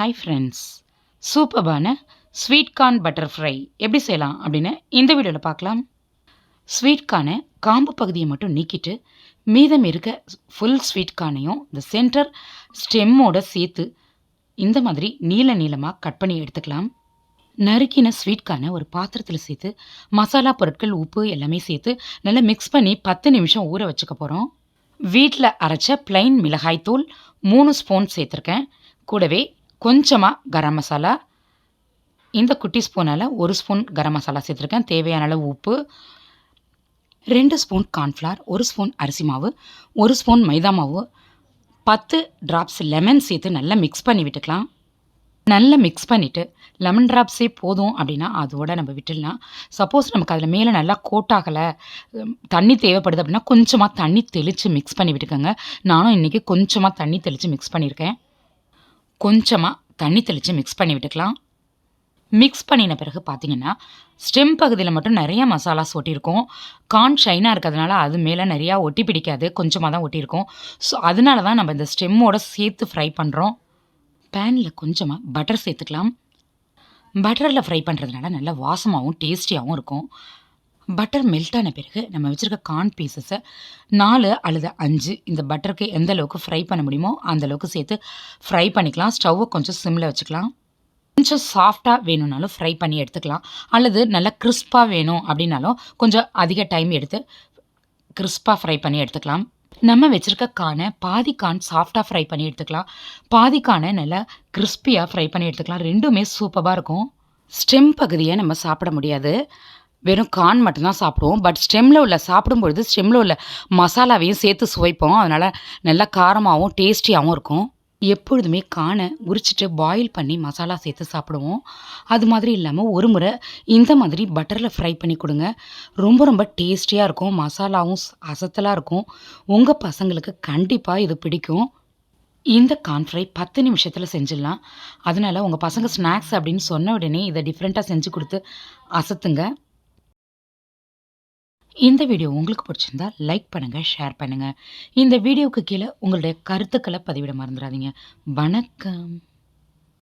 Hi friends, சூப்பர்பான sweet corn butter fry எப்படி செய்யலாம் அப்படின்னு இந்த வீடியோவில் பார்க்கலாம். ஸ்வீட் கார்னை காம்பு பகுதியை மட்டும் நீக்கிட்டு மீதம் இருக்க ஃபுல் ஸ்வீட் கார்னையும் இந்த சென்டர் ஸ்டெம்மோட சேர்த்து இந்த மாதிரி நீள நீளமாக கட் பண்ணி எடுத்துக்கலாம். நறுக்கின ஸ்வீட் கார்னை ஒரு பாத்திரத்தில் சேர்த்து மசாலா பொருட்கள் உப்பு எல்லாமே சேர்த்து நல்லா மிக்ஸ் பண்ணி 10 நிமிஷம் ஊற வச்சுக்க போகிறோம். வீட்டில் அரைச்ச பிளைன் மிளகாய்த்தூள் 3 ஸ்பூன் சேர்த்துருக்கேன். கூடவே கொஞ்சமாக கரம் மசாலா, இந்த குட்டி ஸ்பூனால் 1 ஸ்பூன் கரம் மசாலா சேர்த்துருக்கேன். தேவையான அளவு உப்பு, 2 ஸ்பூன் கார்ன்ஃப்ளவர், 1 ஸ்பூன் அரிசி மாவு, 1 ஸ்பூன் மைதா மாவு, 10 ட்ராப்ஸ் லெமன் சேர்த்து நல்லா மிக்ஸ் பண்ணி விட்டுக்கலாம். நல்லா மிக்ஸ் பண்ணிவிட்டு லெமன் ட்ராப்ஸே போதும் அப்படின்னா அதோட நம்ம விட்டுடலாம். சப்போஸ் நமக்கு அதில் மேலே நல்லா கோட் ஆகலை, தண்ணி தேவைப்படுது அப்படின்னா கொஞ்சமாக தண்ணி தெளித்து மிக்ஸ் பண்ணி விட்டுக்கோங்க. நானும் இன்றைக்கி கொஞ்சமாக தண்ணி தெளித்து மிக்ஸ் பண்ணியிருக்கேன். கொஞ்சமாக தண்ணி தெளித்து மிக்ஸ் பண்ணி விட்டுக்கலாம். மிக்ஸ் பண்ணின பிறகு பார்த்தீங்கன்னா ஸ்டெம் பகுதியில் மட்டும் நிறையா மசாலாஸ் ஒட்டியிருக்கும். கார்ன் ஷைனாக இருக்கிறதுனால அது மேலே நிறையா ஒட்டி பிடிக்காது, கொஞ்சமாக தான் ஒட்டியிருக்கும். ஸோ அதனால தான் நம்ம இந்த ஸ்டெம்மோட சேர்த்து ஃப்ரை பண்ணுறோம். பேனில் கொஞ்சமாக பட்டர் சேர்த்துக்கலாம். பட்டரில் ஃப்ரை பண்ணுறதுனால நல்லா வாசமாகவும் டேஸ்டியாகவும் இருக்கும். பட்டர் மெல்ட் ஆன பிறகு நம்ம வச்சுருக்க கார்ன் பீசஸை 4 அல்லது 5 இந்த பட்டருக்கு எந்த அளவுக்கு ஃப்ரை பண்ண முடியுமோ அந்தளவுக்கு சேர்த்து ஃப்ரை பண்ணிக்கலாம். ஸ்டவ்வை கொஞ்சம் சிம்மில் வச்சுக்கலாம். கொஞ்சம் சாஃப்டாக வேணும்னாலும் ஃப்ரை பண்ணி எடுத்துக்கலாம். அல்லது நல்லா கிறிஸ்பாக வேணும் அப்படின்னாலும் கொஞ்சம் அதிக டைம் எடுத்து கிறிஸ்பாக ஃப்ரை பண்ணி எடுத்துக்கலாம். நம்ம வச்சுருக்க கார்னை பாதி கார்ன் சாஃப்டாக ஃப்ரை பண்ணி எடுத்துக்கலாம், பாதி கார்னை நல்லா கிறிஸ்பியாக ஃப்ரை பண்ணி எடுத்துக்கலாம். ரெண்டுமே சூப்பராக இருக்கும். ஸ்டெம் பகுதியை நம்ம சாப்பிட முடியாது, வெறும் கார்ன் மட்டும்தான் சாப்பிடுவோம். பட் ஸ்டெம்மில் உள்ள சாப்பிடும்பொழுது ஸ்டெம்மில் உள்ள மசாலாவையும் சேர்த்து சுவைப்போம். அதனால் நல்லா காரமாகவும் டேஸ்டியாகவும் இருக்கும். எப்பொழுதுமே கார்னை உரிச்சிட்டு பாயில் பண்ணி மசாலா சேர்த்து சாப்பிடுவோம். அது மாதிரி இல்லாமல் ஒரு முறை இந்த மாதிரி பட்டரில் ஃப்ரை பண்ணி கொடுங்க. ரொம்ப ரொம்ப டேஸ்டியாக இருக்கும். மசாலாவும் அசத்தலாக இருக்கும். உங்கள் பசங்களுக்கு கண்டிப்பாக இது பிடிக்கும். இந்த கார்ன் ஃப்ரை 10 நிமிஷத்தில் செஞ்சிடலாம். அதனால் உங்கள் பசங்க ஸ்நாக்ஸ் அப்படின்னு சொன்ன உடனே இதை டிஃப்ரெண்ட்டாக செஞ்சு கொடுத்து அசத்துங்க. இந்த வீடியோ உங்களுக்கு பிடிச்சிருந்தா லைக் பண்ணுங்கள், ஷேர் பண்ணுங்கள். இந்த வீடியோவுக்கு கீழே உங்களுடைய கருத்துக்களை பதிவிட மறந்துடாதீங்க. வணக்கம்.